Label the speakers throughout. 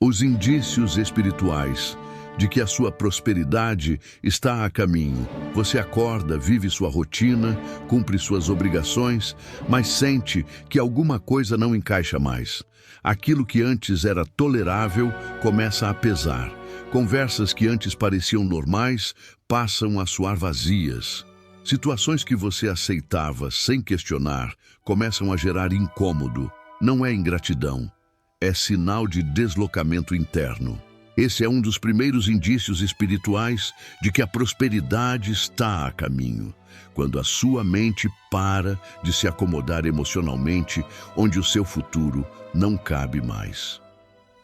Speaker 1: Os indícios espirituais de que a sua prosperidade está a caminho. Você acorda, vive sua rotina, cumpre suas obrigações, mas sente que alguma coisa não encaixa mais. Aquilo que antes era tolerável começa a pesar. Conversas que antes pareciam normais passam a soar vazias. Situações que você aceitava sem questionar começam a gerar incômodo. Não é ingratidão, é sinal de deslocamento interno. Esse é um dos primeiros indícios espirituais de que a prosperidade está a caminho, quando a sua mente para de se acomodar emocionalmente onde o seu futuro não cabe mais.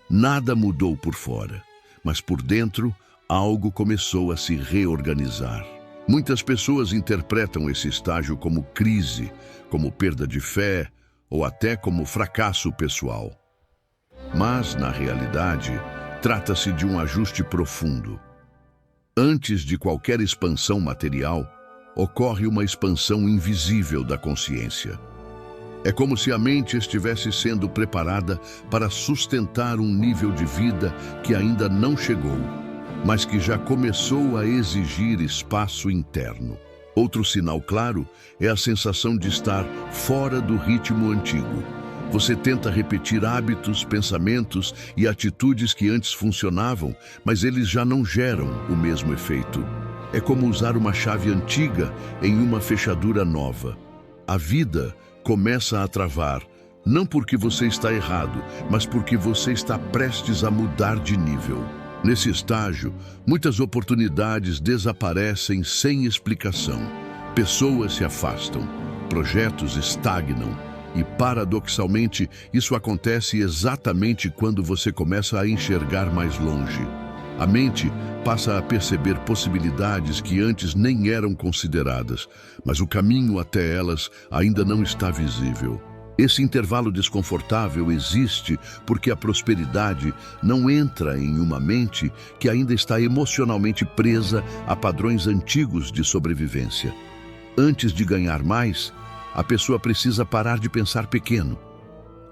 Speaker 1: Nada mudou por fora, mas por dentro algo começou a se reorganizar. Muitas pessoas interpretam esse estágio como crise, como perda de fé ou até como fracasso pessoal. Mas, na realidade, trata-se de um ajuste profundo. Antes de qualquer expansão material, ocorre uma expansão invisível da consciência. É como se a mente estivesse sendo preparada para sustentar um nível de vida que ainda não chegou, mas que já começou a exigir espaço interno. Outro sinal claro é a sensação de estar fora do ritmo antigo. Você tenta repetir hábitos, pensamentos e atitudes que antes funcionavam, mas eles já não geram o mesmo efeito. É como usar uma chave antiga em uma fechadura nova. A vida começa a travar, não porque você está errado, mas porque você está prestes a mudar de nível. Nesse estágio, muitas oportunidades desaparecem sem explicação. Pessoas se afastam, projetos estagnam. E, paradoxalmente, isso acontece exatamente quando você começa a enxergar mais longe. A mente passa a perceber possibilidades que antes nem eram consideradas, mas o caminho até elas ainda não está visível. Esse intervalo desconfortável existe porque a prosperidade não entra em uma mente que ainda está emocionalmente presa a padrões antigos de sobrevivência. Antes de ganhar mais, a pessoa precisa parar de pensar pequeno.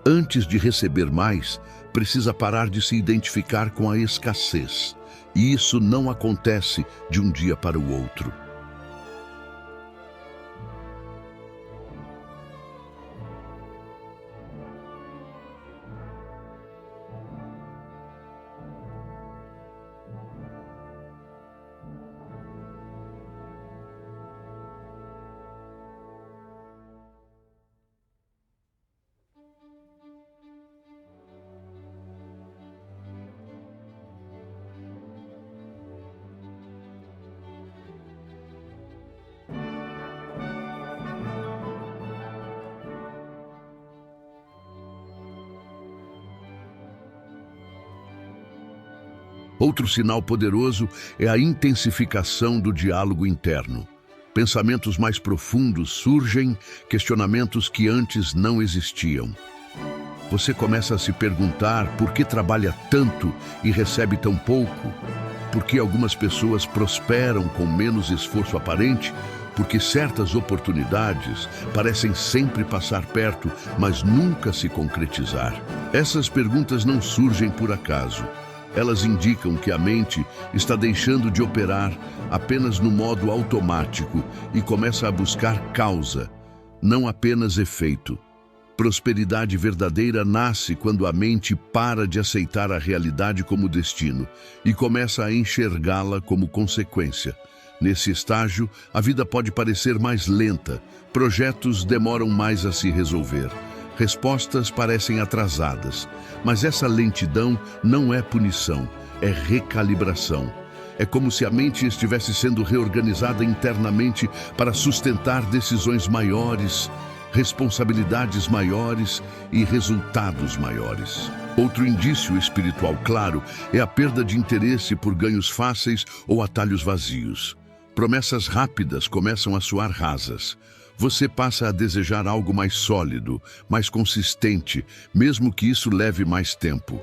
Speaker 1: Antes de receber mais, precisa parar de se identificar com a escassez. E isso não acontece de um dia para o outro. Outro sinal poderoso é a intensificação do diálogo interno. Pensamentos mais profundos surgem, questionamentos que antes não existiam. Você começa a se perguntar por que trabalha tanto e recebe tão pouco, por que algumas pessoas prosperam com menos esforço aparente, porque certas oportunidades parecem sempre passar perto, mas nunca se concretizar. Essas perguntas não surgem por acaso. Elas indicam que a mente está deixando de operar apenas no modo automático e começa a buscar causa, não apenas efeito. Prosperidade verdadeira nasce quando a mente para de aceitar a realidade como destino e começa a enxergá-la como consequência. Nesse estágio, a vida pode parecer mais lenta, projetos demoram mais a se resolver. Respostas parecem atrasadas, mas essa lentidão não é punição, é recalibração. É como se a mente estivesse sendo reorganizada internamente para sustentar decisões maiores, responsabilidades maiores e resultados maiores. Outro indício espiritual claro é a perda de interesse por ganhos fáceis ou atalhos vazios. Promessas rápidas começam a soar rasas. Você passa a desejar algo mais sólido, mais consistente, mesmo que isso leve mais tempo.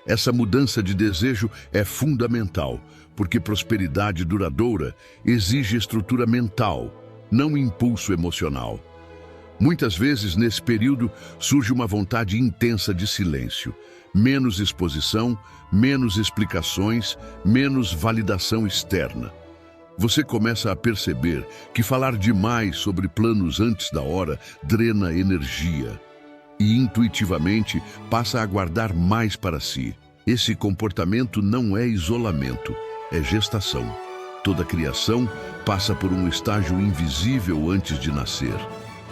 Speaker 1: Essa mudança de desejo é fundamental, porque prosperidade duradoura exige estrutura mental, não impulso emocional. Muitas vezes, nesse período, surge uma vontade intensa de silêncio. Menos exposição, menos explicações, menos validação externa. Você começa a perceber que falar demais sobre planos antes da hora drena energia e, intuitivamente, passa a guardar mais para si. Esse comportamento não é isolamento, é gestação. Toda criação passa por um estágio invisível antes de nascer.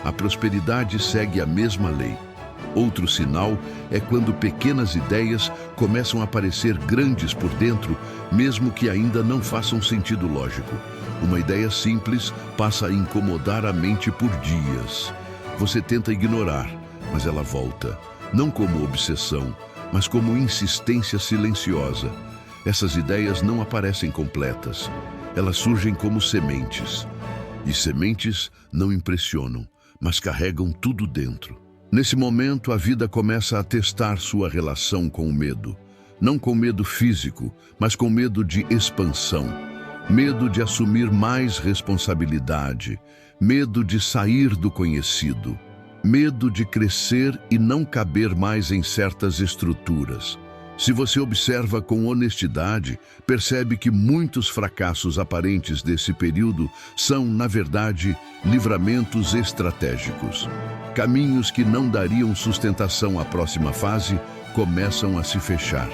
Speaker 1: A prosperidade segue a mesma lei. Outro sinal é quando pequenas ideias começam a parecer grandes por dentro, mesmo que ainda não façam sentido lógico. Uma ideia simples passa a incomodar a mente por dias. Você tenta ignorar, mas ela volta, não como obsessão, mas como insistência silenciosa. Essas ideias não aparecem completas. Elas surgem como sementes. E sementes não impressionam, mas carregam tudo dentro. Nesse momento, a vida começa a testar sua relação com o medo. Não com medo físico, mas com medo de expansão. Medo de assumir mais responsabilidade. Medo de sair do conhecido. Medo de crescer e não caber mais em certas estruturas. Se você observa com honestidade, percebe que muitos fracassos aparentes desse período são, na verdade, livramentos estratégicos. Caminhos que não dariam sustentação à próxima fase começam a se fechar.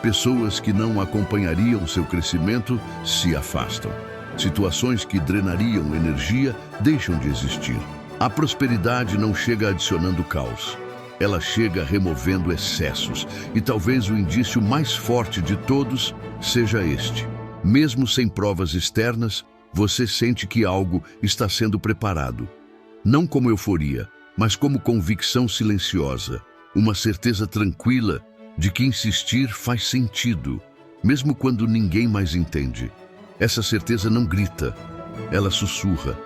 Speaker 1: Pessoas que não acompanhariam seu crescimento se afastam. Situações que drenariam energia deixam de existir. A prosperidade não chega adicionando caos. Ela chega removendo excessos, e talvez o indício mais forte de todos seja este. Mesmo sem provas externas, você sente que algo está sendo preparado. Não como euforia, mas como convicção silenciosa, uma certeza tranquila de que insistir faz sentido, mesmo quando ninguém mais entende. Essa certeza não grita, ela sussurra,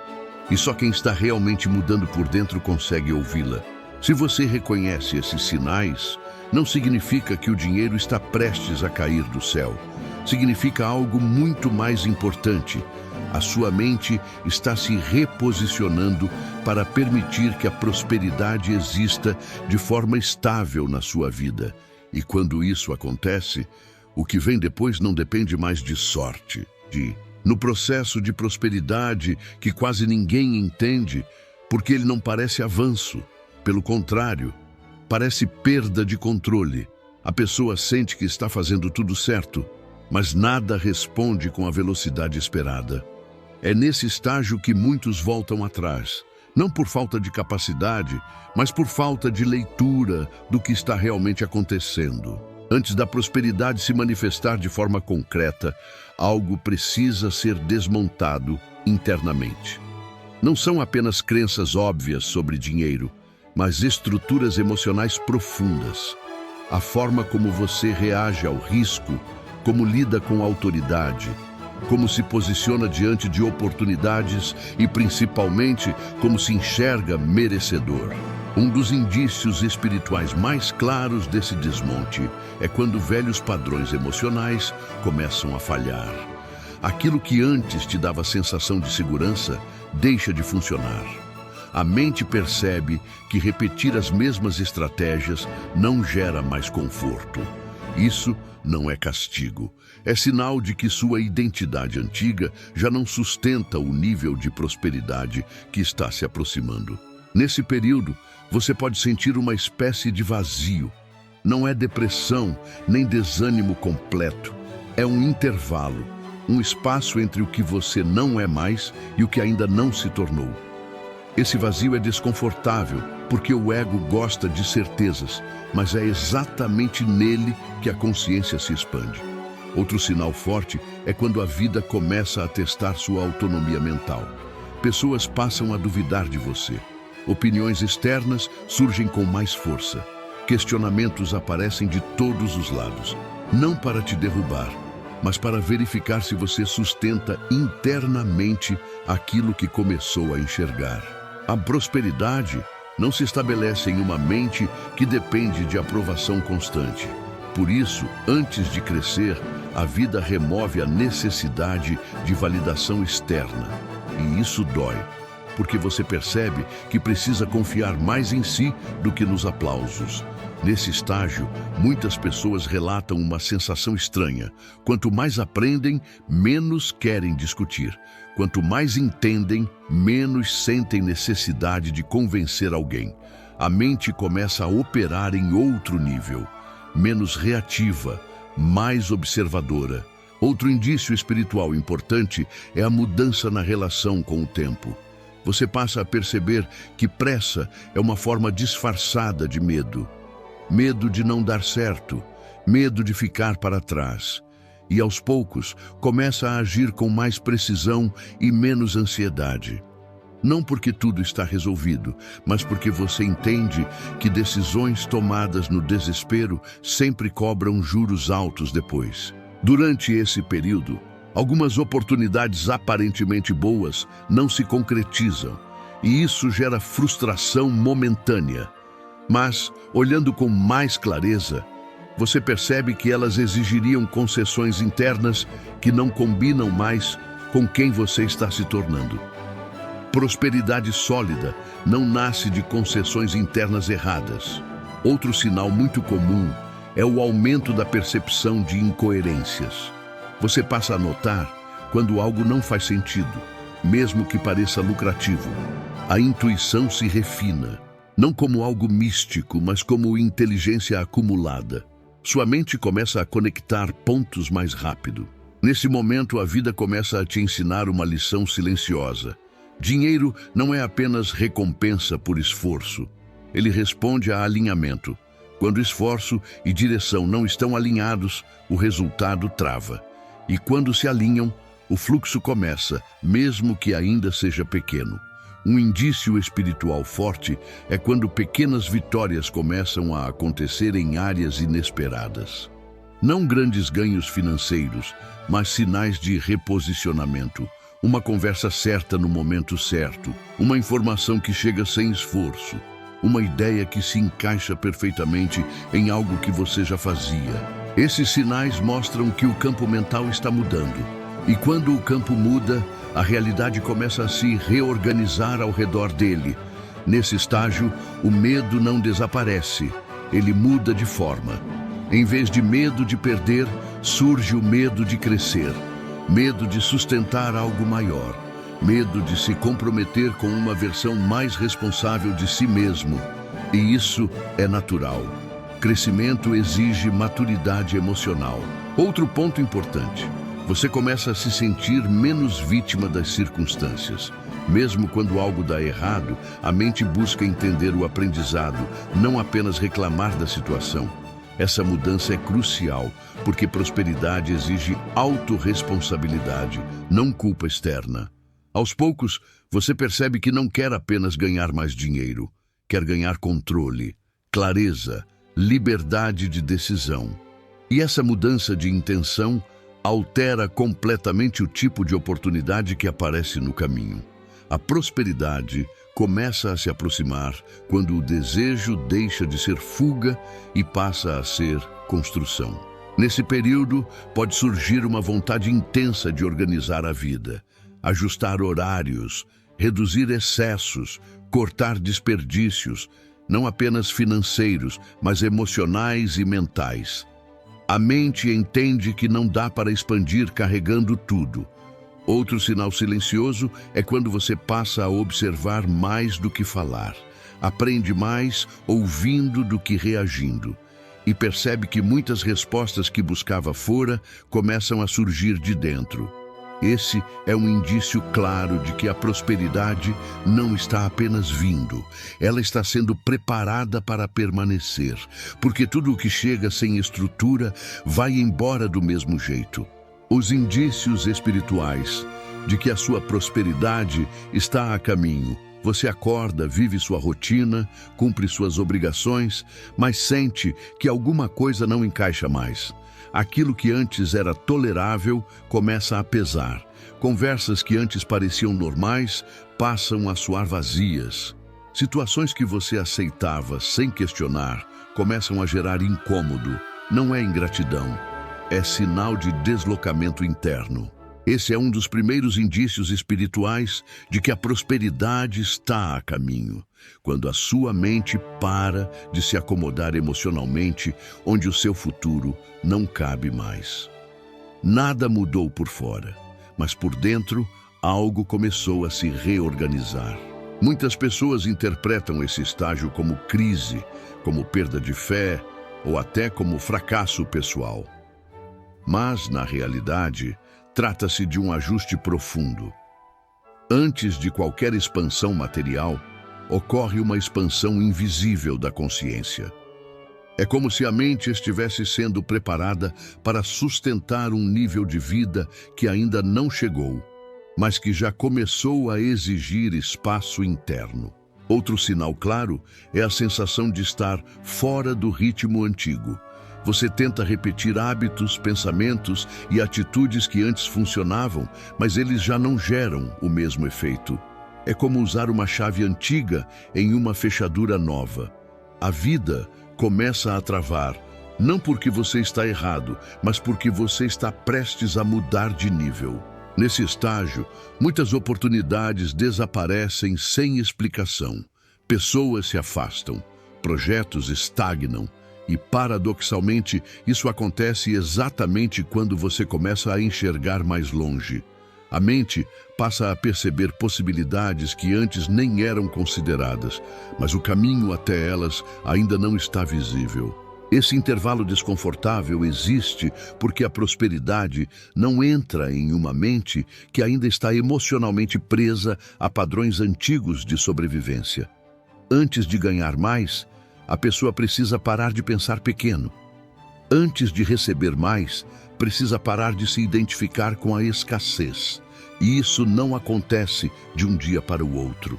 Speaker 1: e só quem está realmente mudando por dentro consegue ouvi-la. Se você reconhece esses sinais, não significa que o dinheiro está prestes a cair do céu. Significa algo muito mais importante. A sua mente está se reposicionando para permitir que a prosperidade exista de forma estável na sua vida. E quando isso acontece, o que vem depois não depende mais de sorte. No processo de prosperidade que quase ninguém entende, porque ele não parece avanço. Pelo contrário, parece perda de controle. A pessoa sente que está fazendo tudo certo, mas nada responde com a velocidade esperada. É nesse estágio que muitos voltam atrás, não por falta de capacidade, mas por falta de leitura do que está realmente acontecendo. Antes da prosperidade se manifestar de forma concreta, algo precisa ser desmontado internamente. Não são apenas crenças óbvias sobre dinheiro, mas estruturas emocionais profundas. A forma como você reage ao risco, como lida com a autoridade, como se posiciona diante de oportunidades e, principalmente, como se enxerga merecedor. Um dos indícios espirituais mais claros desse desmonte é quando velhos padrões emocionais começam a falhar. Aquilo que antes te dava sensação de segurança deixa de funcionar. A mente percebe que repetir as mesmas estratégias não gera mais conforto. Isso não é castigo. É sinal de que sua identidade antiga já não sustenta o nível de prosperidade que está se aproximando. Nesse período, você pode sentir uma espécie de vazio. Não é depressão, nem desânimo completo. É um intervalo, um espaço entre o que você não é mais e o que ainda não se tornou. Esse vazio é desconfortável, porque o ego gosta de certezas, mas é exatamente nele que a consciência se expande. Outro sinal forte é quando a vida começa a testar sua autonomia mental. Pessoas passam a duvidar de você. Opiniões externas surgem com mais força. Questionamentos aparecem de todos os lados, não para te derrubar, mas para verificar se você sustenta internamente aquilo que começou a enxergar. A prosperidade não se estabelece em uma mente que depende de aprovação constante. Por isso, antes de crescer, a vida remove a necessidade de validação externa. E isso dói. porque você percebe que precisa confiar mais em si do que nos aplausos. Nesse estágio, muitas pessoas relatam uma sensação estranha. Quanto mais aprendem, menos querem discutir. Quanto mais entendem, menos sentem necessidade de convencer alguém. A mente começa a operar em outro nível, menos reativa, mais observadora. Outro indício espiritual importante é a mudança na relação com o tempo. Você passa a perceber que pressa é uma forma disfarçada de medo. Medo de não dar certo, medo de ficar para trás. E aos poucos, começa a agir com mais precisão e menos ansiedade. Não porque tudo está resolvido, mas porque você entende que decisões tomadas no desespero sempre cobram juros altos depois. Durante esse período, algumas oportunidades aparentemente boas não se concretizam, e isso gera frustração momentânea. Mas, olhando com mais clareza, você percebe que elas exigiriam concessões internas que não combinam mais com quem você está se tornando. Prosperidade sólida não nasce de concessões internas erradas. Outro sinal muito comum é o aumento da percepção de incoerências. Você passa a notar quando algo não faz sentido, mesmo que pareça lucrativo. A intuição se refina, não como algo místico, mas como inteligência acumulada. Sua mente começa a conectar pontos mais rápido. Nesse momento, a vida começa a te ensinar uma lição silenciosa. Dinheiro não é apenas recompensa por esforço. Ele responde a alinhamento. Quando esforço e direção não estão alinhados, o resultado trava. E quando se alinham, o fluxo começa, mesmo que ainda seja pequeno. Um indício espiritual forte é quando pequenas vitórias começam a acontecer em áreas inesperadas. Não grandes ganhos financeiros, mas sinais de reposicionamento. Uma conversa certa no momento certo, uma informação que chega sem esforço, uma ideia que se encaixa perfeitamente em algo que você já fazia. Esses sinais mostram que o campo mental está mudando. E quando o campo muda, a realidade começa a se reorganizar ao redor dele. Nesse estágio, o medo não desaparece, ele muda de forma. Em vez de medo de perder, surge o medo de crescer, medo de sustentar algo maior, medo de se comprometer com uma versão mais responsável de si mesmo. E isso é natural. Crescimento exige maturidade emocional. Outro ponto importante. Você começa a se sentir menos vítima das circunstâncias. Mesmo quando algo dá errado, a mente busca entender o aprendizado, não apenas reclamar da situação. Essa mudança é crucial, porque prosperidade exige autorresponsabilidade, não culpa externa. Aos poucos, você percebe que não quer apenas ganhar mais dinheiro, quer ganhar controle, clareza, liberdade de decisão. E essa mudança de intenção altera completamente o tipo de oportunidade que aparece no caminho. A prosperidade começa a se aproximar quando o desejo deixa de ser fuga e passa a ser construção. Nesse período, pode surgir uma vontade intensa de organizar a vida, ajustar horários, reduzir excessos, cortar desperdícios, não apenas financeiros, mas emocionais e mentais. A mente entende que não dá para expandir carregando tudo. Outro sinal silencioso é quando você passa a observar mais do que falar. Aprende mais ouvindo do que reagindo. E percebe que muitas respostas que buscava fora começam a surgir de dentro. Esse é um indício claro de que a prosperidade não está apenas vindo, ela está sendo preparada para permanecer, porque tudo o que chega sem estrutura vai embora do mesmo jeito. Os indícios espirituais de que a sua prosperidade está a caminho. Você acorda, vive sua rotina, cumpre suas obrigações, mas sente que alguma coisa não encaixa mais. Aquilo que antes era tolerável começa a pesar. Conversas que antes pareciam normais passam a soar vazias. Situações que você aceitava sem questionar começam a gerar incômodo. Não é ingratidão, é sinal de deslocamento interno. Esse é um dos primeiros indícios espirituais de que a prosperidade está a caminho, quando a sua mente para de se acomodar emocionalmente onde o seu futuro não cabe mais. Nada mudou por fora, mas por dentro algo começou a se reorganizar. Muitas pessoas interpretam esse estágio como crise, como perda de fé ou até como fracasso pessoal. Mas, na realidade, trata-se de um ajuste profundo. Antes de qualquer expansão material, ocorre uma expansão invisível da consciência. É como se a mente estivesse sendo preparada para sustentar um nível de vida que ainda não chegou, mas que já começou a exigir espaço interno. Outro sinal claro é a sensação de estar fora do ritmo antigo. Você tenta repetir hábitos, pensamentos e atitudes que antes funcionavam, mas eles já não geram o mesmo efeito. É como usar uma chave antiga em uma fechadura nova. A vida começa a travar, não porque você está errado, mas porque você está prestes a mudar de nível. Nesse estágio, muitas oportunidades desaparecem sem explicação. Pessoas se afastam, projetos estagnam. E, paradoxalmente, isso acontece exatamente quando você começa a enxergar mais longe. A mente passa a perceber possibilidades que antes nem eram consideradas, mas o caminho até elas ainda não está visível. Esse intervalo desconfortável existe porque a prosperidade não entra em uma mente que ainda está emocionalmente presa a padrões antigos de sobrevivência. Antes de ganhar mais, a pessoa precisa parar de pensar pequeno. Antes de receber mais, precisa parar de se identificar com a escassez. E isso não acontece de um dia para o outro.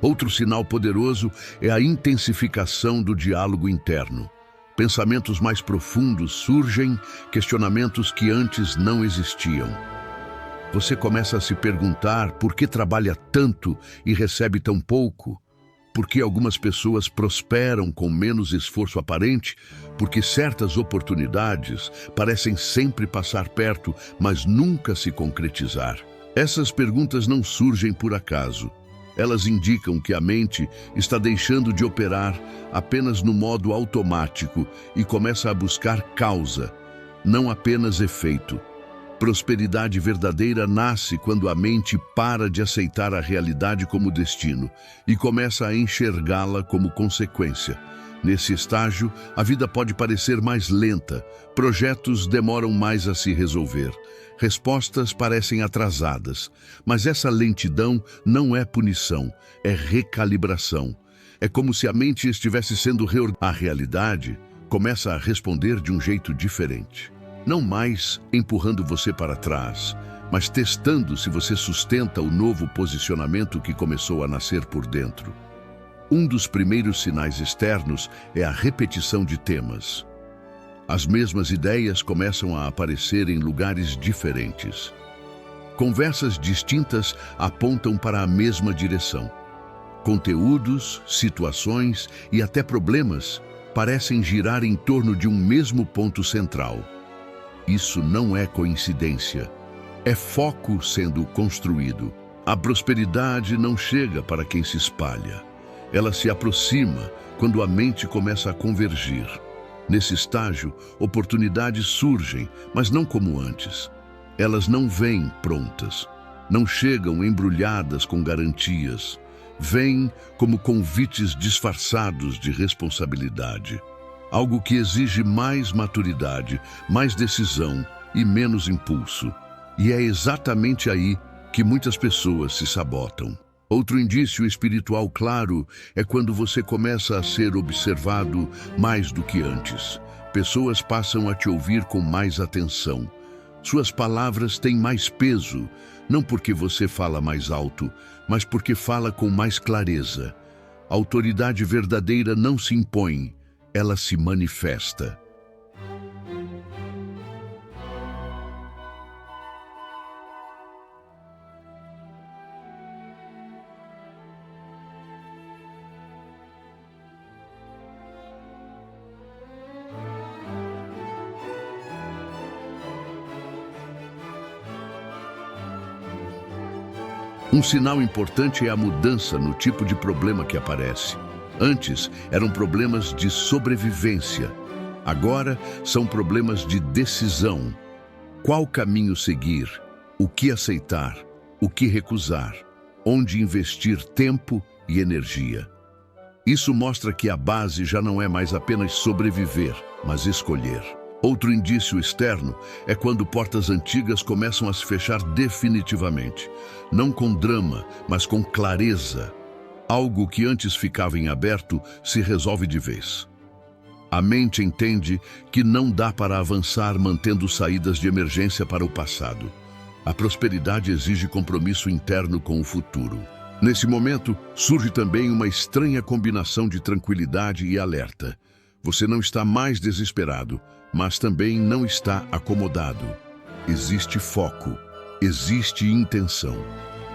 Speaker 1: Outro sinal poderoso é a intensificação do diálogo interno. Pensamentos mais profundos surgem, questionamentos que antes não existiam. Você começa a se perguntar por que trabalha tanto e recebe tão pouco, por que algumas pessoas prosperam com menos esforço aparente, porque certas oportunidades parecem sempre passar perto, mas nunca se concretizar. Essas perguntas não surgem por acaso. Elas indicam que a mente está deixando de operar apenas no modo automático e começa a buscar causa, não apenas efeito. Prosperidade verdadeira nasce quando a mente para de aceitar a realidade como destino e começa a enxergá-la como consequência. Nesse estágio, a vida pode parecer mais lenta, projetos demoram mais a se resolver, respostas parecem atrasadas, mas essa lentidão não é punição, é recalibração. É como se a mente estivesse sendo reorganizada. A realidade começa a responder de um jeito diferente. Não mais empurrando você para trás, mas testando se você sustenta o novo posicionamento que começou a nascer por dentro. Um dos primeiros sinais externos é a repetição de temas. As mesmas ideias começam a aparecer em lugares diferentes. Conversas distintas apontam para a mesma direção. Conteúdos, situações e até problemas parecem girar em torno de um mesmo ponto central. Isso não é coincidência, é foco sendo construído. A prosperidade não chega para quem se espalha. Ela se aproxima quando a mente começa a convergir. Nesse estágio, oportunidades surgem, mas não como antes. Elas não vêm prontas, não chegam embrulhadas com garantias. Vêm como convites disfarçados de responsabilidade. Algo que exige mais maturidade, mais decisão e menos impulso. E é exatamente aí que muitas pessoas se sabotam. Outro indício espiritual claro é quando você começa a ser observado mais do que antes. Pessoas passam a te ouvir com mais atenção. Suas palavras têm mais peso, não porque você fala mais alto, mas porque fala com mais clareza. A autoridade verdadeira não se impõe, ela se manifesta. Um sinal importante é a mudança no tipo de problema que aparece. Antes, eram problemas de sobrevivência. Agora, são problemas de decisão. Qual caminho seguir? O que aceitar? O que recusar? Onde investir tempo e energia? Isso mostra que a base já não é mais apenas sobreviver, mas escolher. Outro indício externo é quando portas antigas começam a se fechar definitivamente. Não com drama, mas com clareza. Algo que antes ficava em aberto se resolve de vez. A mente entende que não dá para avançar mantendo saídas de emergência para o passado. A prosperidade exige compromisso interno com o futuro. Nesse momento, surge também uma estranha combinação de tranquilidade e alerta. Você não está mais desesperado, mas também não está acomodado. Existe foco, existe intenção.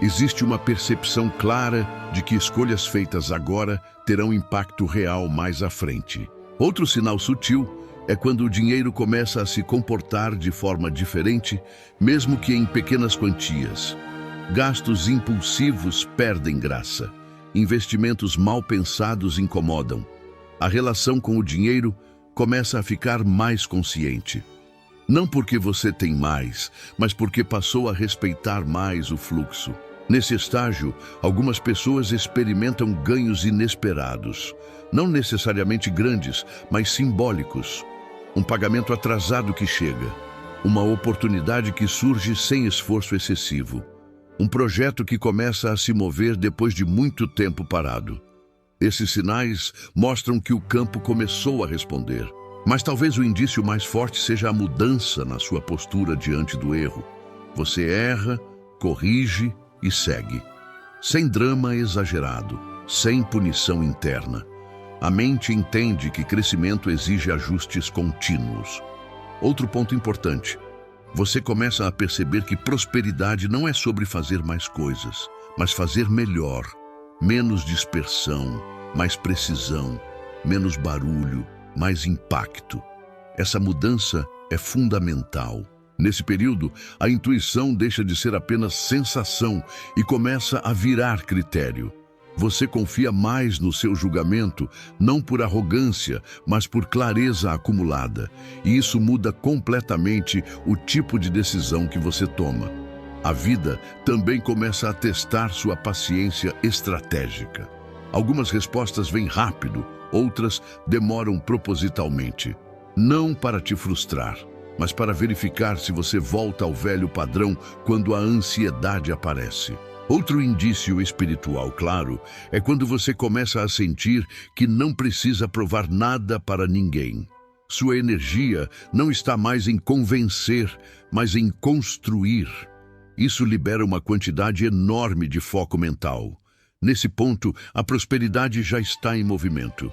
Speaker 1: Existe uma percepção clara de que escolhas feitas agora terão impacto real mais à frente. Outro sinal sutil é quando o dinheiro começa a se comportar de forma diferente, mesmo que em pequenas quantias. Gastos impulsivos perdem graça. Investimentos mal pensados incomodam. A relação com o dinheiro começa a ficar mais consciente. Não porque você tem mais, mas porque passou a respeitar mais o fluxo. Nesse estágio, algumas pessoas experimentam ganhos inesperados. Não necessariamente grandes, mas simbólicos. Um pagamento atrasado que chega. Uma oportunidade que surge sem esforço excessivo. Um projeto que começa a se mover depois de muito tempo parado. Esses sinais mostram que o campo começou a responder. Mas talvez o indício mais forte seja a mudança na sua postura diante do erro. Você erra, corrige e segue. Sem drama exagerado, sem punição interna. A mente entende que crescimento exige ajustes contínuos. Outro ponto importante. Você começa a perceber que prosperidade não é sobre fazer mais coisas, mas fazer melhor. Menos dispersão, mais precisão, menos barulho, mais impacto. Essa mudança é fundamental. Nesse período, a intuição deixa de ser apenas sensação e começa a virar critério. Você confia mais no seu julgamento, não por arrogância, mas por clareza acumulada. E isso muda completamente o tipo de decisão que você toma. A vida também começa a testar sua paciência estratégica. Algumas respostas vêm rápido, outras demoram propositalmente. Não para te frustrar, mas para verificar se você volta ao velho padrão quando a ansiedade aparece. Outro indício espiritual claro é quando você começa a sentir que não precisa provar nada para ninguém. Sua energia não está mais em convencer, mas em construir. Isso libera uma quantidade enorme de foco mental. Nesse ponto, a prosperidade já está em movimento.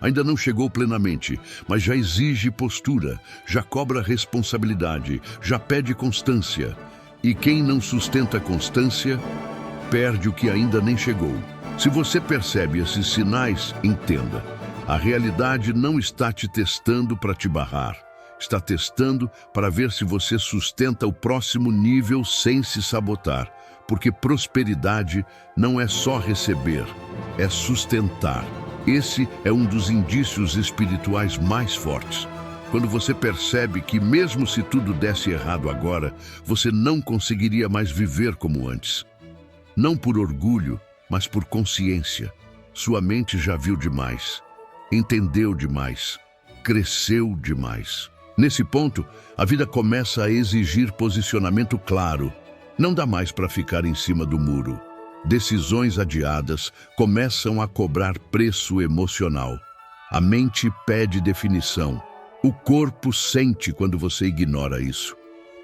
Speaker 1: Ainda não chegou plenamente, mas já exige postura, já cobra responsabilidade, já pede constância. E quem não sustenta constância, perde o que ainda nem chegou. Se você percebe esses sinais, entenda. A realidade não está te testando para te barrar. Está testando para ver se você sustenta o próximo nível sem se sabotar. Porque prosperidade não é só receber, é sustentar. Esse é um dos indícios espirituais mais fortes. Quando você percebe que mesmo se tudo desse errado agora, você não conseguiria mais viver como antes. Não por orgulho, mas por consciência. Sua mente já viu demais, entendeu demais, cresceu demais. Nesse ponto, a vida começa a exigir posicionamento claro. Não dá mais para ficar em cima do muro. Decisões adiadas começam a cobrar preço emocional. A mente pede definição. O corpo sente quando você ignora isso.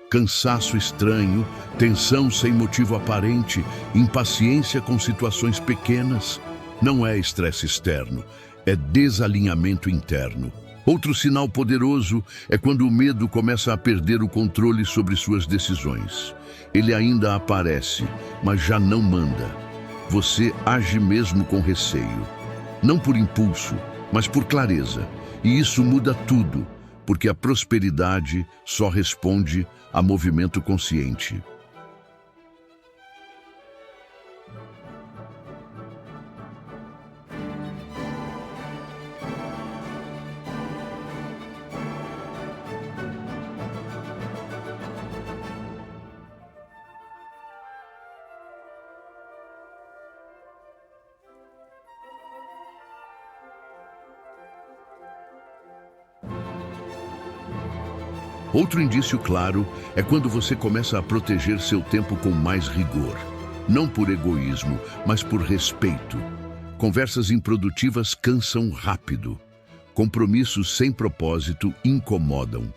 Speaker 1: Cansaço estranho, tensão sem motivo aparente, impaciência com situações pequenas. Não é estresse externo, é desalinhamento interno. Outro sinal poderoso é quando o medo começa a perder o controle sobre suas decisões. Ele ainda aparece, mas já não manda. Você age mesmo com receio. Não por impulso, mas por clareza. E isso muda tudo, porque a prosperidade só responde a movimento consciente. Outro indício claro é quando você começa a proteger seu tempo com mais rigor. Não por egoísmo, mas por respeito. Conversas improdutivas cansam rápido. Compromissos sem propósito incomodam.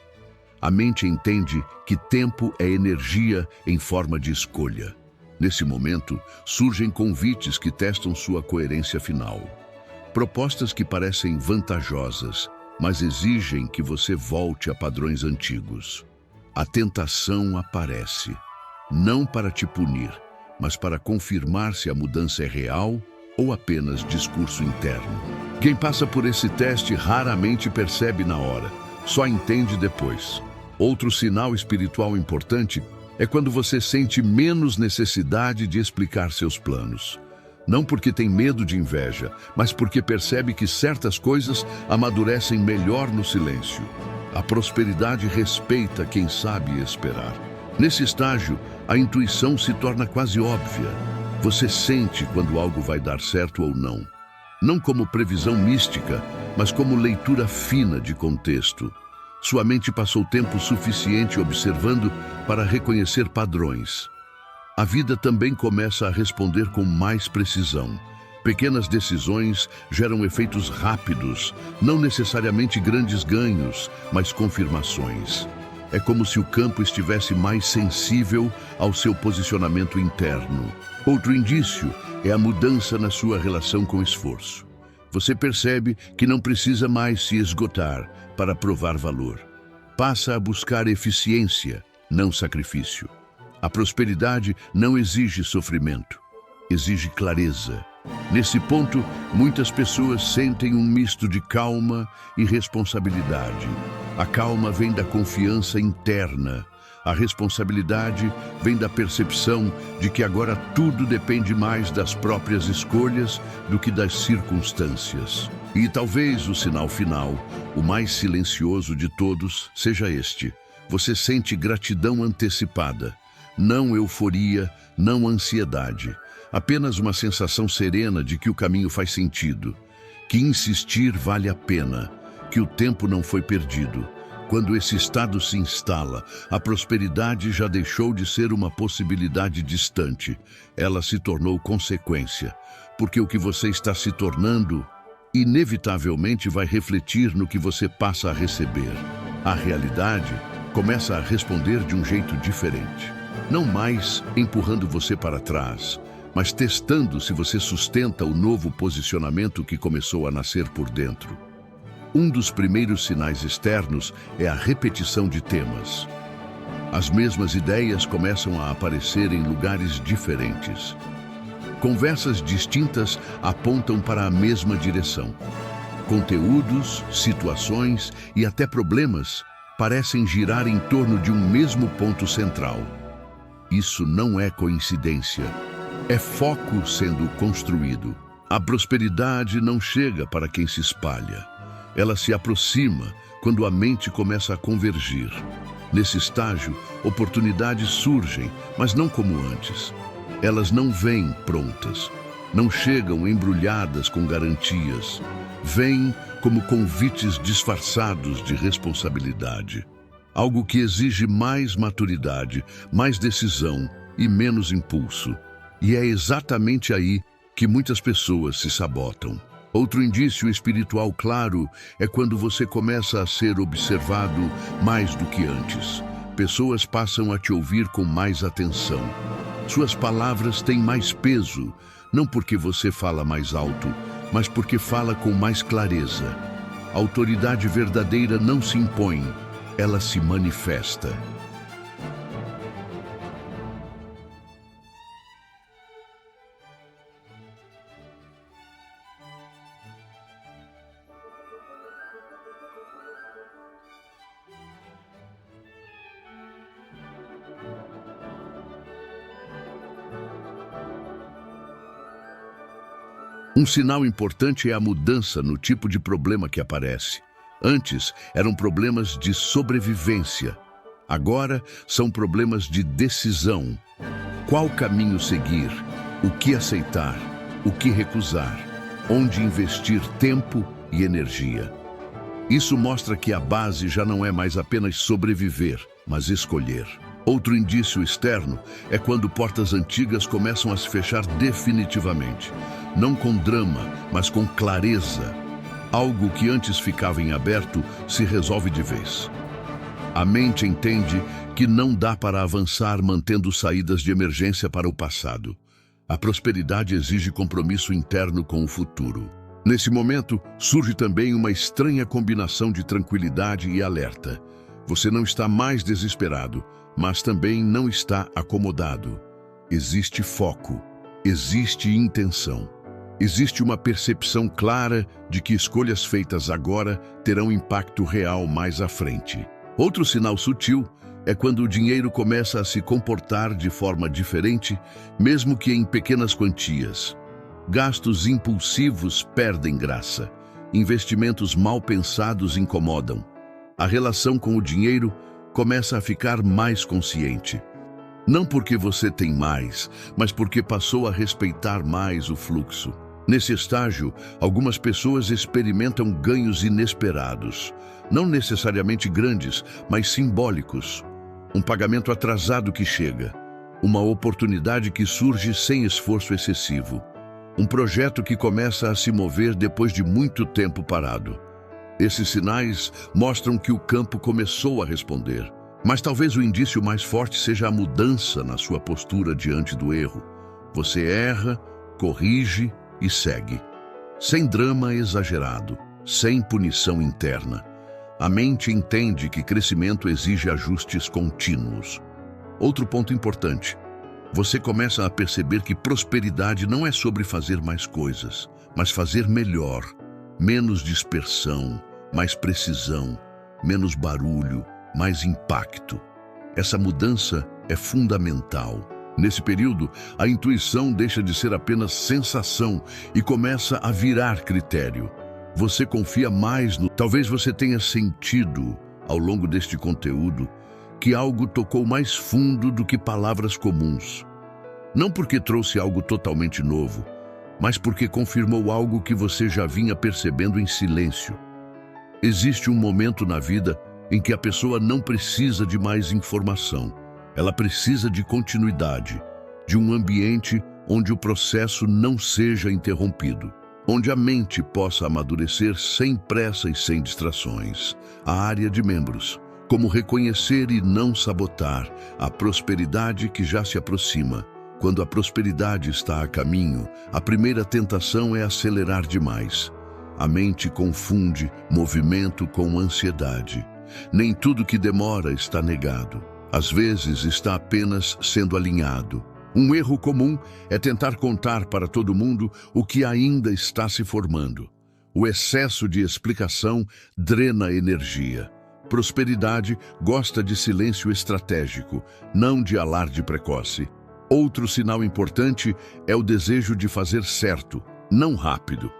Speaker 1: A mente entende que tempo é energia em forma de escolha. Nesse momento, surgem convites que testam sua coerência final. Propostas que parecem vantajosas, mas exigem que você volte a padrões antigos. A tentação aparece, não para te punir, mas para confirmar se a mudança é real ou apenas discurso interno. Quem passa por esse teste raramente percebe na hora, só entende depois. Outro sinal espiritual importante é quando você sente menos necessidade de explicar seus planos. Não porque tem medo de inveja, mas porque percebe que certas coisas amadurecem melhor no silêncio. A prosperidade respeita quem sabe esperar. Nesse estágio, a intuição se torna quase óbvia. Você sente quando algo vai dar certo ou não. Não como previsão mística, mas como leitura fina de contexto. Sua mente passou tempo suficiente observando para reconhecer padrões. A vida também começa a responder com mais precisão. Pequenas decisões geram efeitos rápidos, não necessariamente grandes ganhos, mas confirmações. É como se o campo estivesse mais sensível ao seu posicionamento interno. Outro indício é a mudança na sua relação com o esforço. Você percebe que não precisa mais se esgotar para provar valor. Passa a buscar eficiência, não sacrifício. A prosperidade não exige sofrimento, exige clareza. Nesse ponto, muitas pessoas sentem um misto de calma e responsabilidade. A calma vem da confiança interna. A responsabilidade vem da percepção de que agora tudo depende mais das próprias escolhas do que das circunstâncias. E talvez o sinal final, o mais silencioso de todos, seja este. Você sente gratidão antecipada. Não euforia, não ansiedade. Apenas uma sensação serena de que o caminho faz sentido, que insistir vale a pena, que o tempo não foi perdido. Quando esse estado se instala, a prosperidade já deixou de ser uma possibilidade distante. Ela se tornou consequência, porque o que você está se tornando, inevitavelmente vai refletir no que você passa a receber. A realidade começa a responder de um jeito diferente. Não mais empurrando você para trás, mas testando se você sustenta o novo posicionamento que começou a nascer por dentro. Um dos primeiros sinais externos é a repetição de temas. As mesmas ideias começam a aparecer em lugares diferentes. Conversas distintas apontam para a mesma direção. Conteúdos, situações e até problemas parecem girar em torno de um mesmo ponto central. Isso não é coincidência, é foco sendo construído. A prosperidade não chega para quem se espalha. Ela se aproxima quando a mente começa a convergir. Nesse estágio, oportunidades surgem, mas não como antes. Elas não vêm prontas, não chegam embrulhadas com garantias. Vêm como convites disfarçados de responsabilidade. Algo que exige mais maturidade, mais decisão e menos impulso. E é exatamente aí que muitas pessoas se sabotam. Outro indício espiritual claro é quando você começa a ser observado mais do que antes. Pessoas passam a te ouvir com mais atenção. Suas palavras têm mais peso, não porque você fala mais alto, mas porque fala com mais clareza. A autoridade verdadeira não se impõe, ela se manifesta. Um sinal importante é a mudança no tipo de problema que aparece. Antes, eram problemas de sobrevivência. Agora, são problemas de decisão. Qual caminho seguir? O que aceitar? O que recusar? Onde investir tempo e energia? Isso mostra que a base já não é mais apenas sobreviver, mas escolher. Outro indício externo é quando portas antigas começam a se fechar definitivamente. Não com drama, mas com clareza. Algo que antes ficava em aberto se resolve de vez. A mente entende que não dá para avançar mantendo saídas de emergência para o passado. A prosperidade exige compromisso interno com o futuro. Nesse momento, surge também uma estranha combinação de tranquilidade e alerta. Você não está mais desesperado, mas também não está acomodado. Existe foco, existe intenção. Existe uma percepção clara de que escolhas feitas agora terão impacto real mais à frente. Outro sinal sutil é quando o dinheiro começa a se comportar de forma diferente, mesmo que em pequenas quantias. Gastos impulsivos perdem graça. Investimentos mal pensados incomodam. A relação com o dinheiro começa a ficar mais consciente. Não porque você tem mais, mas porque passou a respeitar mais o fluxo. Nesse estágio, algumas pessoas experimentam ganhos inesperados. Não necessariamente grandes, mas simbólicos. Um pagamento atrasado que chega. Uma oportunidade que surge sem esforço excessivo. Um projeto que começa a se mover depois de muito tempo parado. Esses sinais mostram que o campo começou a responder. Mas talvez o indício mais forte seja a mudança na sua postura diante do erro. Você erra, corrige e segue. Sem drama exagerado, sem punição interna. A mente entende que crescimento exige ajustes contínuos. Outro ponto importante. Você começa a perceber que prosperidade não é sobre fazer mais coisas, mas fazer melhor. Menos dispersão, mais precisão, menos barulho, mais impacto. Essa mudança é fundamental. Nesse período, a intuição deixa de ser apenas sensação e começa a virar critério. Você confia mais no... Talvez você tenha sentido, ao longo deste conteúdo, que algo tocou mais fundo do que palavras comuns. Não porque trouxe algo totalmente novo, mas porque confirmou algo que você já vinha percebendo em silêncio. Existe um momento na vida em que a pessoa não precisa de mais informação. Ela precisa de continuidade, de um ambiente onde o processo não seja interrompido, onde a mente possa amadurecer sem pressa e sem distrações. A área de membros, como reconhecer e não sabotar a prosperidade que já se aproxima. Quando a prosperidade está a caminho, a primeira tentação é acelerar demais. A mente confunde movimento com ansiedade. Nem tudo que demora está negado. Às vezes está apenas sendo alinhado. Um erro comum é tentar contar para todo mundo o que ainda está se formando. O excesso de explicação drena energia. Prosperidade gosta de silêncio estratégico, não de alarde precoce. Outro sinal importante é o desejo de fazer certo, não rápido.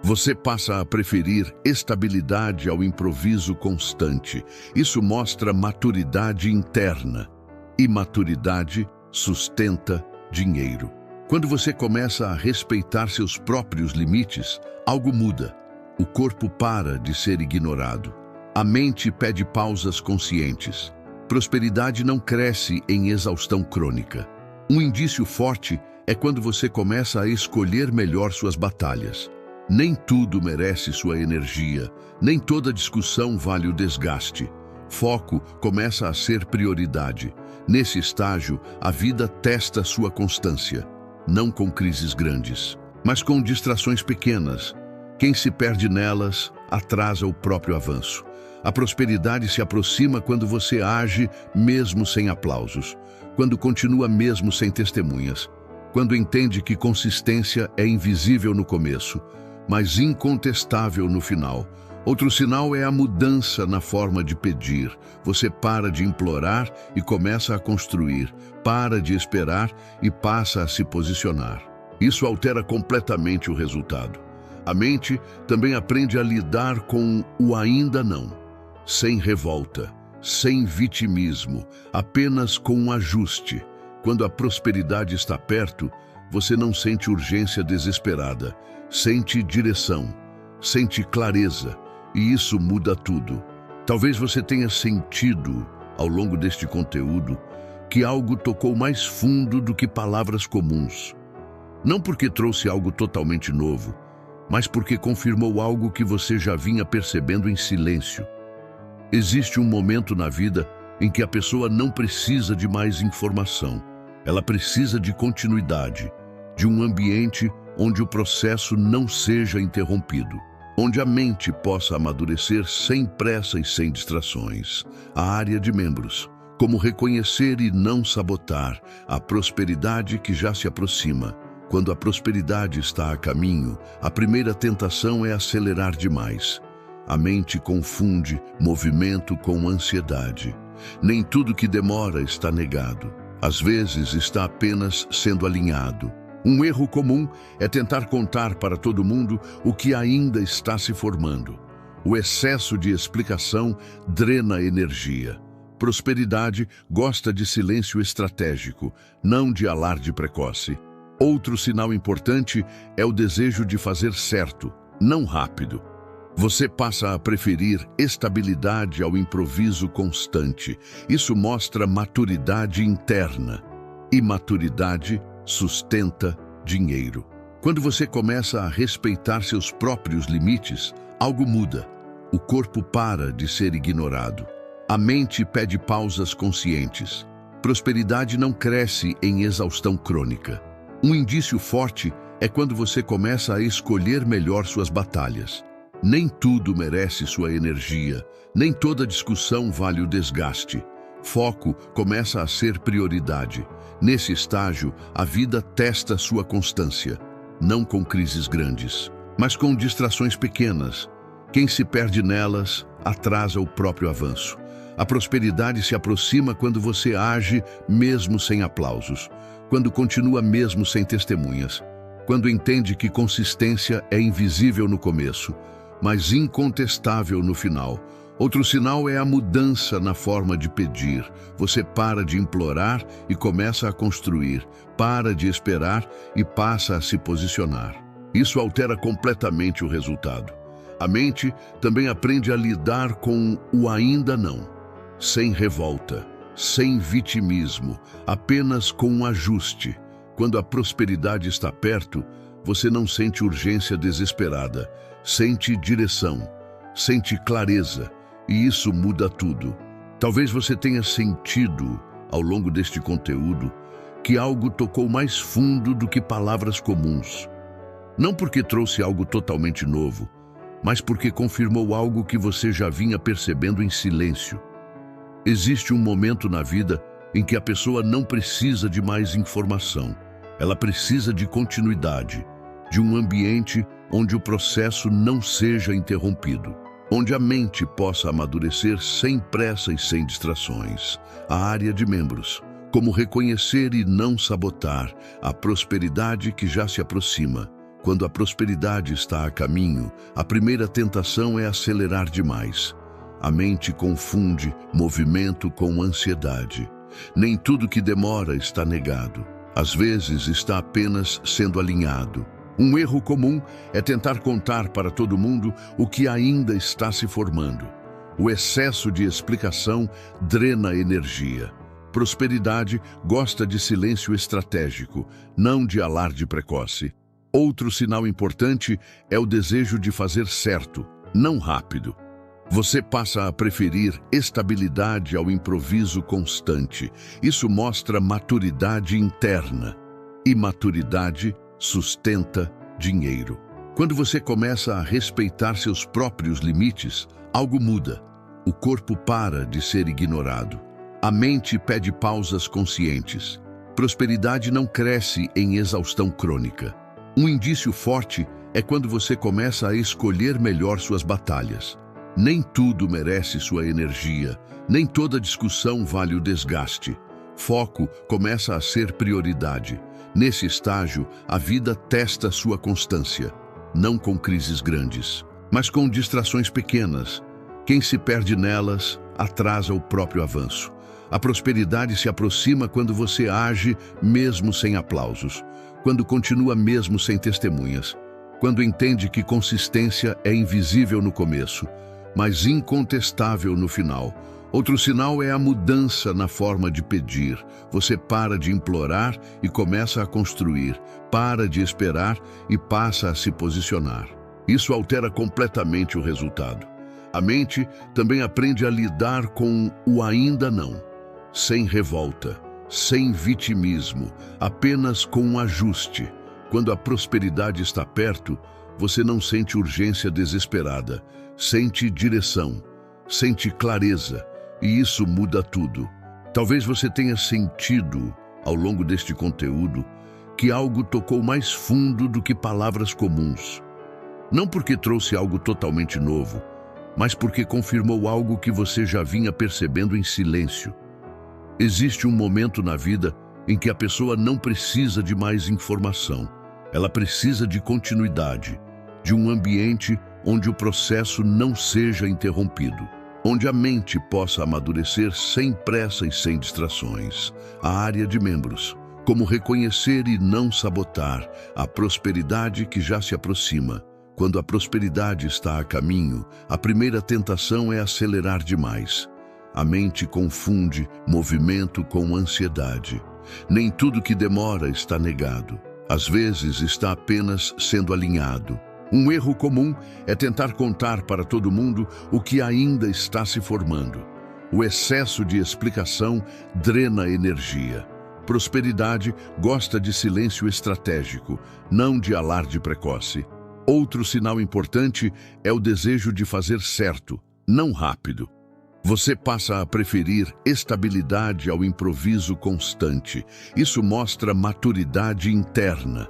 Speaker 1: Você passa a preferir estabilidade ao improviso constante. Isso mostra maturidade interna. E maturidade sustenta dinheiro. Quando você começa a respeitar seus próprios limites, algo muda. O corpo para de ser ignorado. A mente pede pausas conscientes. Prosperidade não cresce em exaustão crônica. Um indício forte é quando você começa a escolher melhor suas batalhas. Nem tudo merece sua energia, nem toda discussão vale o desgaste. Foco começa a ser prioridade. Nesse estágio, a vida testa sua constância, não com crises grandes, mas com distrações pequenas. Quem se perde nelas, atrasa o próprio avanço. A prosperidade se aproxima quando você age mesmo sem aplausos, quando continua mesmo sem testemunhas, quando entende que consistência é invisível no começo, mas incontestável no final. Outro sinal é a mudança na forma de pedir. Você para de implorar e começa a construir, para de esperar e passa a se posicionar. Isso altera completamente o resultado. A mente também aprende a lidar com o ainda não, sem revolta, sem vitimismo, apenas com um ajuste. Quando a prosperidade está perto, você não sente urgência desesperada, sente direção, sente clareza, e isso muda tudo. Talvez você tenha sentido, ao longo deste conteúdo, que algo tocou mais fundo do que palavras comuns. Não porque trouxe algo totalmente novo, mas porque confirmou algo que você já vinha percebendo em silêncio. Existe um momento na vida em que a pessoa não precisa de mais informação. Ela precisa de continuidade, de um ambiente onde o processo não seja interrompido, onde a mente possa amadurecer sem pressa e sem distrações. A área de membros, como reconhecer e não sabotar a prosperidade que já se aproxima. Quando a prosperidade está a caminho, a primeira tentação é acelerar demais. A mente confunde movimento com ansiedade. Nem tudo que demora está negado. Às vezes está apenas sendo alinhado. Um erro comum é tentar contar para todo mundo o que ainda está se formando. O excesso de explicação drena energia. Prosperidade gosta de silêncio estratégico, não de alarde precoce. Outro sinal importante é o desejo de fazer certo, não rápido. Você passa a preferir estabilidade ao improviso constante. Isso mostra maturidade interna. E maturidade sustenta dinheiro. Quando você começa a respeitar seus próprios limites, algo muda. O corpo para de ser ignorado. A mente pede pausas conscientes. Prosperidade não cresce em exaustão crônica. Um indício forte é quando você começa a escolher melhor suas batalhas. Nem tudo merece sua energia, nem toda discussão vale o desgaste. Foco começa a ser prioridade. Nesse estágio, a vida testa sua constância, não com crises grandes, mas com distrações pequenas. Quem se perde nelas, atrasa o próprio avanço. A prosperidade se aproxima quando você age mesmo sem aplausos, quando continua mesmo sem testemunhas, quando entende que consistência é invisível no começo, mas incontestável no final. Outro sinal é a mudança na forma de pedir. Você para de implorar e começa a construir, para de esperar e passa a se posicionar. Isso altera completamente o resultado. A mente também aprende a lidar com o ainda não, sem revolta, sem vitimismo, apenas com um ajuste. Quando a prosperidade está perto, você não sente urgência desesperada, sente direção, sente clareza, e isso muda tudo. Talvez você tenha sentido, ao longo deste conteúdo, que algo tocou mais fundo do que palavras comuns. Não porque trouxe algo totalmente novo, mas porque confirmou algo que você já vinha percebendo em silêncio. Existe um momento na vida em que a pessoa não precisa de mais informação. Ela precisa de continuidade, de um ambiente onde o processo não seja interrompido, onde a mente possa amadurecer sem pressa e sem distrações. A área de membros, como reconhecer e não sabotar a prosperidade que já se aproxima. Quando a prosperidade está a caminho, a primeira tentação é acelerar demais. A mente confunde movimento com ansiedade. Nem tudo que demora está negado. Às vezes está apenas sendo alinhado. Um erro comum é tentar contar para todo mundo o que ainda está se formando. O excesso de explicação drena energia. Prosperidade gosta de silêncio estratégico, não de alarde precoce. Outro sinal importante é o desejo de fazer certo, não rápido. Você passa a preferir estabilidade ao improviso constante. Isso mostra maturidade interna. E maturidade sustenta dinheiro. Quando você começa a respeitar seus próprios limites, algo muda. O corpo para de ser ignorado. A mente pede pausas conscientes. Prosperidade não cresce em exaustão crônica. Um indício forte é quando você começa a escolher melhor suas batalhas. Nem tudo merece sua energia, nem toda discussão vale o desgaste. Foco começa a ser prioridade. Nesse estágio, a vida testa sua constância, não com crises grandes, mas com distrações pequenas. Quem se perde nelas, atrasa o próprio avanço. A prosperidade se aproxima quando você age mesmo sem aplausos, quando continua mesmo sem testemunhas, quando entende que consistência é invisível no começo, mas incontestável no final. Outro sinal é a mudança na forma de pedir. Você para de implorar e começa a construir, para de esperar e passa a se posicionar. Isso altera completamente o resultado. A mente também aprende a lidar com o ainda não, sem revolta, sem vitimismo, apenas com um ajuste. Quando a prosperidade está perto, você não sente urgência desesperada, sente direção, sente clareza, e isso muda tudo. Talvez você tenha sentido, ao longo deste conteúdo, que algo tocou mais fundo do que palavras comuns. Não porque trouxe algo totalmente novo, mas porque confirmou algo que você já vinha percebendo em silêncio. Existe um momento na vida em que a pessoa não precisa de mais informação. Ela precisa de continuidade, de um ambiente onde o processo não seja interrompido, onde a mente possa amadurecer sem pressa e sem distrações. A área de membros, como reconhecer e não sabotar a prosperidade que já se aproxima. Quando a prosperidade está a caminho, a primeira tentação é acelerar demais. A mente confunde movimento com ansiedade. Nem tudo que demora está negado. Às vezes está apenas sendo alinhado. Um erro comum é tentar contar para todo mundo o que ainda está se formando. O excesso de explicação drena energia. Prosperidade gosta de silêncio estratégico, não de alarde precoce. Outro sinal importante é o desejo de fazer certo, não rápido. Você passa a preferir estabilidade ao improviso constante. Isso mostra maturidade interna.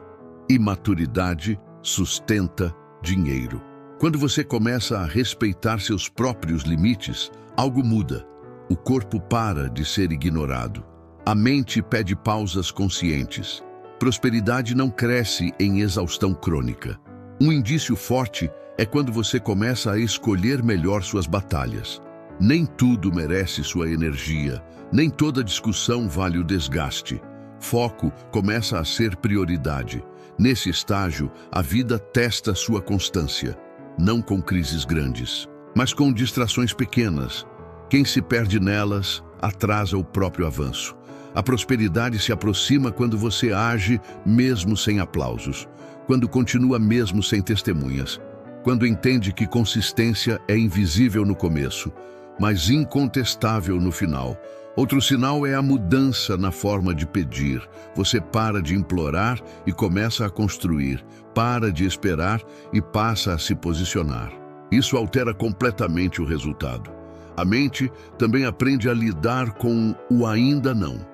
Speaker 1: E maturidade sustenta dinheiro. Quando você começa a respeitar seus próprios limites, algo muda. O corpo para de ser ignorado. A mente pede pausas conscientes. Prosperidade não cresce em exaustão crônica. Um indício forte é quando você começa a escolher melhor suas batalhas. Nem tudo merece sua energia, nem toda discussão vale o desgaste. Foco começa a ser prioridade. Nesse estágio, a vida testa sua constância, não com crises grandes, mas com distrações pequenas. Quem se perde nelas, atrasa o próprio avanço. A prosperidade se aproxima quando você age mesmo sem aplausos, quando continua mesmo sem testemunhas, quando entende que consistência é invisível no começo, mas incontestável no final. Outro sinal é a mudança na forma de pedir. Você para de implorar e começa a construir, para de esperar e passa a se posicionar. Isso altera completamente o resultado. A mente também aprende a lidar com o ainda não,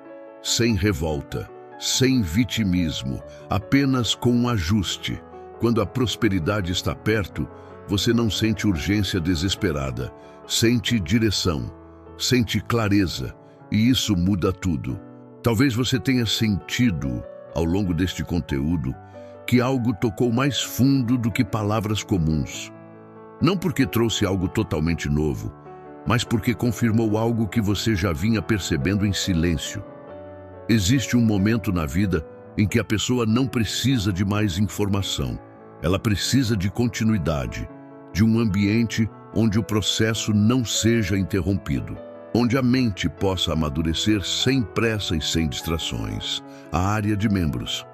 Speaker 1: sem revolta, sem vitimismo, apenas com um ajuste. Quando a prosperidade está perto, você não sente urgência desesperada, sente direção, sente clareza, e isso muda tudo. Talvez você tenha sentido, ao longo deste conteúdo, que algo tocou mais fundo do que palavras comuns. Não porque trouxe algo totalmente novo, mas porque confirmou algo que você já vinha percebendo em silêncio. Existe um momento na vida em que a pessoa não precisa de mais informação. Ela precisa de continuidade, de um ambiente onde o processo não seja interrompido, onde a mente possa amadurecer sem pressa e sem distrações. A área de membros.